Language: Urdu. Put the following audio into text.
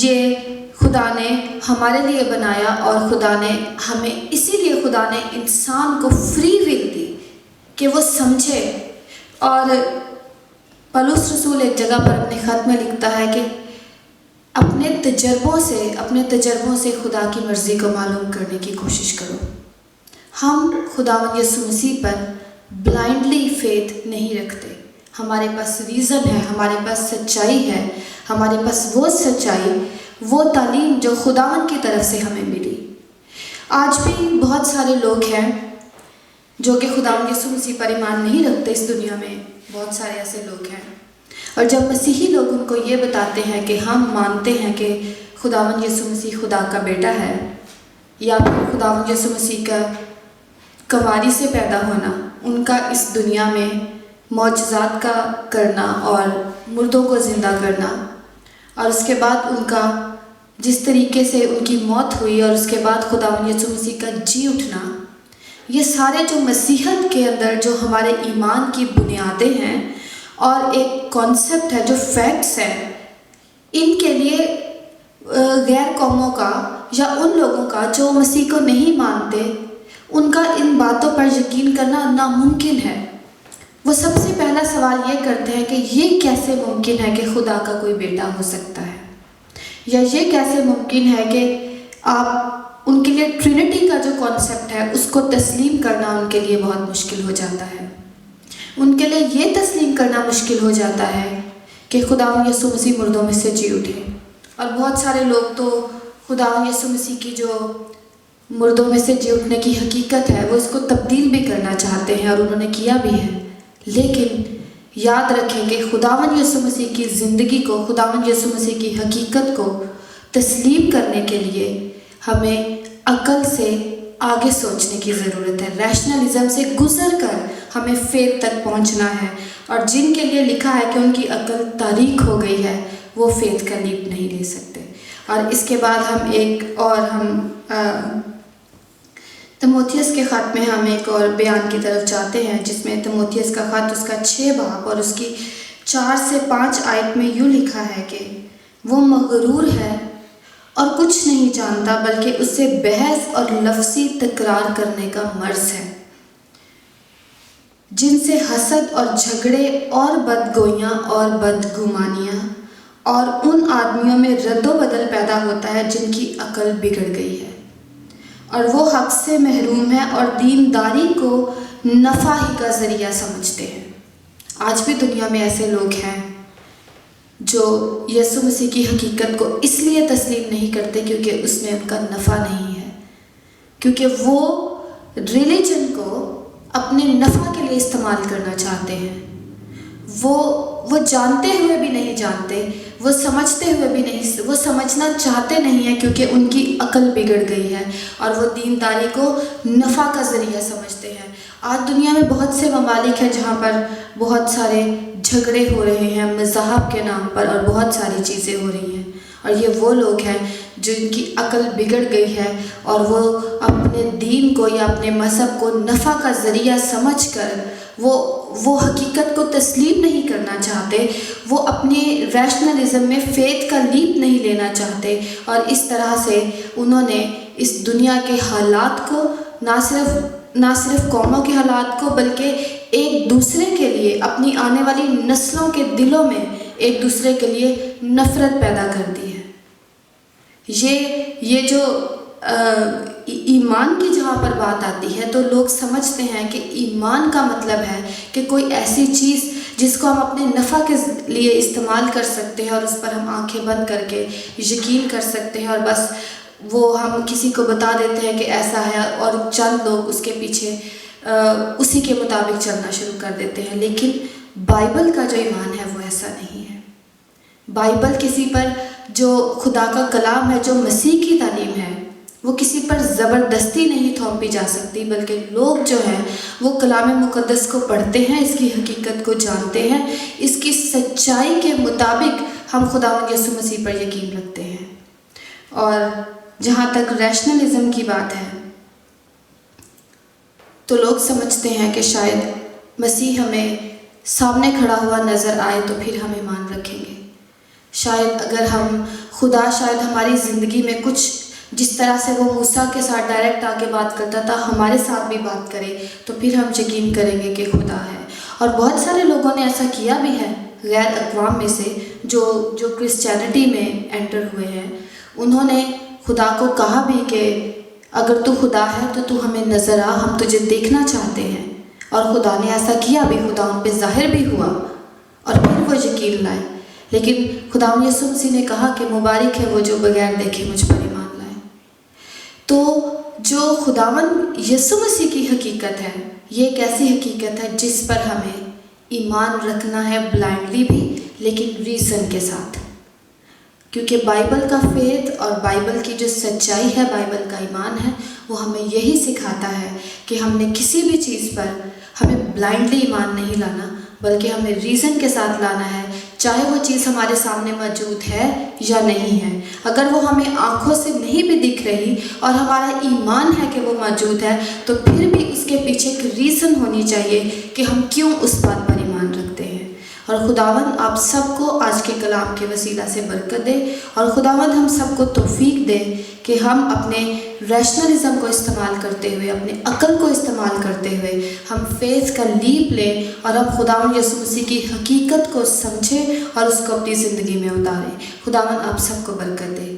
یہ خدا نے ہمارے لیے بنایا، اور خدا نے ہمیں اسی لیے خدا نے انسان کو فری ول دی کہ وہ سمجھے۔ اور پولس رسول ایک جگہ پر اپنے خط میں لکھتا ہے کہ اپنے تجربوں سے خدا کی مرضی کو معلوم کرنے کی کوشش کرو۔ ہم خداوند یسوع مسیح پر بلائنڈلی فیتھ نہیں رکھتے، ہمارے پاس ریزن ہے، ہمارے پاس سچائی ہے، ہمارے پاس وہ سچائی، وہ تعلیم جو خداوند کی طرف سے ہمیں ملی۔ آج بھی بہت سارے لوگ ہیں جو کہ خداوند یسوع مسیح پر ایمان نہیں رکھتے، اس دنیا میں بہت سارے ایسے لوگ ہیں، اور جب مسیحی لوگ ان کو یہ بتاتے ہیں کہ ہم مانتے ہیں کہ خداوند یسوع مسیح خدا کا بیٹا ہے، یا پھر خداوند یسوع مسیح کا کنواری سے پیدا ہونا، ان کا اس دنیا میں معجزات کا کرنا اور مردوں کو زندہ کرنا، اور اس کے بعد ان کا جس طریقے سے ان کی موت ہوئی اور اس کے بعد خداوند یسوع مسیح کا جی اٹھنا، یہ سارے جو مسیحیت کے اندر جو ہمارے ایمان کی بنیادیں ہیں اور ایک کانسیپٹ ہے، جو فیکٹس ہیں، ان کے لیے غیر قوموں کا یا ان لوگوں کا جو مسیح کو نہیں مانتے، ان کا ان باتوں پر یقین کرنا ناممکن ہے۔ وہ سب سے پہلا سوال یہ کرتے ہیں کہ یہ کیسے ممکن ہے کہ خدا کا کوئی بیٹا ہو سکتا ہے، یا یہ کیسے ممکن ہے کہ آپ ان کے لیے ٹرینٹی کا جو کانسیپٹ ہے اس کو تسلیم کرنا ان کے لیے بہت مشکل ہو جاتا ہے۔ ان کے لیے یہ تسلیم کرنا مشکل ہو جاتا ہے کہ خداوند یسوع مسیح مردوں میں سے جی اٹھے، اور بہت سارے لوگ تو خداوند یسوع مسیح کی جو مردوں میں سے جی اٹھنے کی حقیقت ہے وہ اس کو تبدیل بھی کرنا چاہتے ہیں، اور انہوں نے کیا بھی ہے، لیکن یاد رکھیں کہ خداوند یسوع مسیح کی زندگی کو، خداوند یسوع مسیح کی حقیقت کو تسلیم کرنے کے لیے ہمیں عقل سے آگے سوچنے کی ضرورت ہے، ریشنلزم سے گزر کر ہمیں فیتھ تک پہنچنا ہے، اور جن کے لیے لکھا ہے کہ ان کی عقل تاریک ہو گئی ہے وہ فیتھ کا لیپ نہیں لے سکتے۔ اور اس کے بعد ہم تیموتھیوس کے خط میں ہم ایک اور بیان کی طرف جاتے ہیں، جس میں تیموتھیوس کا خط اس کا 6 باب اور اس کی 4 سے 5 آیت میں یوں لکھا ہے کہ وہ مغرور ہے اور کچھ نہیں جانتا، بلکہ اس سے بحث اور لفظی تکرار کرنے کا مرض ہے، جن سے حسد اور جھگڑے اور بدگوئیاں اور بدگمانیاں اور ان آدمیوں میں رد و بدل پیدا ہوتا ہے جن کی عقل بگڑ گئی ہے، اور وہ حق سے محروم ہے اور دینداری کو نفع ہی کا ذریعہ سمجھتے ہیں۔ آج بھی دنیا میں ایسے لوگ ہیں جو یسوع مسیح کی حقیقت کو اس لیے تسلیم نہیں کرتے کیونکہ اس میں ان کا نفع نہیں ہے، کیونکہ وہ ریلیجن کو اپنے نفع کے لیے استعمال کرنا چاہتے ہیں۔ وہ جانتے ہوئے بھی نہیں جانتے، وہ سمجھتے ہوئے بھی نہیں، وہ سمجھنا چاہتے نہیں ہیں کیونکہ ان کی عقل بگڑ گئی ہے، اور وہ دینداری کو نفع کا ذریعہ سمجھتے ہیں۔ آج دنیا میں بہت سے ممالک ہیں جہاں پر بہت سارے جھگڑے ہو رہے ہیں مذہب کے نام پر، اور بہت ساری چیزیں ہو رہی ہیں، اور یہ وہ لوگ ہیں جن کی عقل بگڑ گئی ہے، اور وہ اپنے دین کو یا اپنے مذہب کو نفع کا ذریعہ سمجھ کر وہ حقیقت کو تسلیم نہیں کرنا چاہتے، وہ اپنے ریشنلزم میں فیتھ کا لیپ نہیں لینا چاہتے، اور اس طرح سے انہوں نے اس دنیا کے حالات کو نہ صرف قوموں کے حالات کو بلکہ ایک دوسرے کے لیے، اپنی آنے والی نسلوں کے دلوں میں ایک دوسرے کے لیے نفرت پیدا کر دی ہے۔ یہ جو ایمان کی جہاں پر بات آتی ہے تو لوگ سمجھتے ہیں کہ ایمان کا مطلب ہے کہ کوئی ایسی چیز جس کو ہم اپنے نفع کے لیے استعمال کر سکتے ہیں، اور اس پر ہم آنکھیں بند کر کے یقین کر سکتے ہیں، اور بس وہ ہم کسی کو بتا دیتے ہیں کہ ایسا ہے، اور چند لوگ اس کے پیچھے اسی کے مطابق چلنا شروع کر دیتے ہیں۔ لیکن بائبل کا جو ایمان ہے وہ ایسا نہیں ہے۔ بائبل کسی پر، جو خدا کا کلام ہے، جو مسیح کی تعلیم ہے، وہ کسی پر زبردستی نہیں تھوپی جا سکتی، بلکہ لوگ جو ہیں وہ کلام مقدس کو پڑھتے ہیں، اس کی حقیقت کو جانتے ہیں، اس کی سچائی کے مطابق ہم خداوند یسوع مسیح پر یقین رکھتے ہیں۔ اور جہاں تک ریشنلزم کی بات ہے تو لوگ سمجھتے ہیں کہ شاید مسیح ہمیں سامنے کھڑا ہوا نظر آئے تو پھر ہم ایمان رکھیں گے، شاید اگر ہم خدا شاید ہماری زندگی میں کچھ جس طرح سے وہ موسیٰ کے ساتھ ڈائریکٹ آ کے بات کرتا تھا ہمارے ساتھ بھی بات کرے تو پھر ہم یقین کریں گے کہ خدا ہے۔ اور بہت سارے لوگوں نے ایسا کیا بھی ہے غیر اقوام میں سے جو کرسچینٹی میں انٹر ہوئے ہیں، انہوں نے خدا کو کہا بھی کہ اگر تو خدا ہے تو تو ہمیں نظر آ، ہم تجھے دیکھنا چاہتے ہیں، اور خدا نے ایسا کیا بھی، خدا ان پہ ظاہر بھی ہوا اور پھر وہ یقین لائے۔ لیکن خدا یسوع مسیح نے کہا کہ مبارک ہے وہ جو بغیر دیکھے مجھ پر ایمان لائے۔ تو جو خداوند یسوع مسیح کی حقیقت ہے یہ ایک ایسی حقیقت ہے جس پر ہمیں ایمان رکھنا ہے، بلائنڈلی بھی لیکن ریزن کے ساتھ، کیونکہ بائبل کا فیتھ اور بائبل کی جو سچائی ہے، بائبل کا ایمان ہے، وہ ہمیں یہی سکھاتا ہے کہ ہم نے کسی بھی چیز پر ہمیں بلائنڈلی ایمان نہیں لانا بلکہ ہمیں ریزن کے ساتھ لانا ہے، چاہے وہ چیز ہمارے سامنے موجود ہے یا نہیں ہے۔ اگر وہ ہمیں آنکھوں سے نہیں بھی دکھ رہی اور ہمارا ایمان ہے کہ وہ موجود ہے تو پھر بھی اس کے پیچھے ایک ریزن ہونی چاہیے کہ ہم کیوں اس بات پر ایمان رکھتے ہیں۔ اور خداوند آپ سب کو آج کے کلام کے وسیلہ سے برکت دے، اور خداوند ہم سب کو توفیق دے کہ ہم اپنے ریشنلزم کو استعمال کرتے ہوئے، اپنے عقل کو استعمال کرتے ہوئے ہم فیتھ کا لیپ لیں اور ہم خداوند یسوع مسیح کی حقیقت کو سمجھیں اور اس کو اپنی زندگی میں اتاریں۔ خداوند آپ سب کو برکت دے۔